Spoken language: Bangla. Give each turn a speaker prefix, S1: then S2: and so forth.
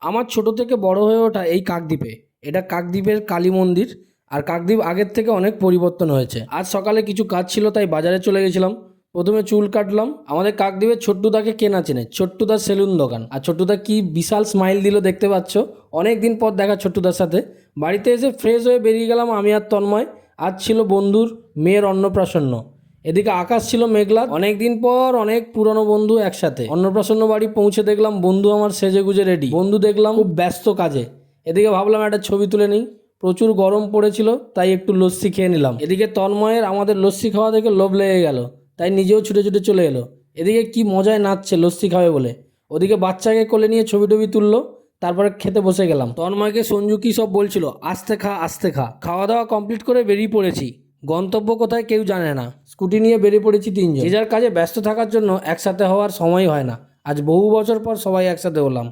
S1: আমার ছোট থেকে বড় হয়ে ওঠা এই কাকদ্বীপে। এটা কাকদ্বীপের কালী মন্দির। আর কাকদ্বীপ আগের থেকে অনেক পরিবর্তন হয়েছে। আজ সকালে কিছু কাজ ছিল তাই বাজারে চলে গেছিলাম। প্রথমে চুল কাটলাম। আমাদের কাকদ্বীপের ছোট্টুদাকে কে না চেনে, ছোট্টুদার সেলুন দোকান। আর ছোট্টুদা কি বিশাল স্মাইল দিল দেখতে পাচ্ছ। অনেক দিন পর দেখা ছোট্টুদার সাথে। বাড়িতে এসে ফ্রেশ হয়ে বেরিয়ে গেলাম আমি আর তন্ময়। আজ ছিল বন্ধুর মেয়ের অন্নপ্রাশন। এদিকে আকাশ ছিল মেঘলা। অনেক দিন পর অনেক পুরনো বন্ধু একসাথে। অন্নপ্রাশন বাড়ি পৌঁছে দেখলাম বন্ধু আমার সেজে গুজে রেডি। বন্ধু দেখলাম খুব ব্যস্ত কাজে। এদিকে ভাবলাম একটা ছবি তুলে নিই। প্রচুর গরম পড়েছিল তাই একটু লস্যি খেয়ে নিলাম। এদিকে তন্ময়ের আমাদের লস্যি খাওয়া দেখে লোভ লেগে গেল, তাই নিজেও ছুটে ছুটে চলে এলো। এদিকে কি মজায় নাচছে লস্যি খাবে বলে। ওদিকে বাচ্চাকে কোলে নিয়ে ছবি টবি তুললো। তারপরে খেতে বসে গেলাম। তন্ময়কে সঞ্জু কি সব বলছিল, আস্তে খা আস্তে খা। খাওয়া দাওয়া কমপ্লিট করে বেরিয়ে পড়েছি। গন্তব্য কোথায় কেউ জানে না। স্কুটি নিয়ে বেরিয়ে পড়েছি তিনজন। যে যার কাজে ব্যস্ত থাকার জন্য একসাথে হওয়ার সময় হয় না। আজ বহু বছর পর সবাই একসাথে হলাম।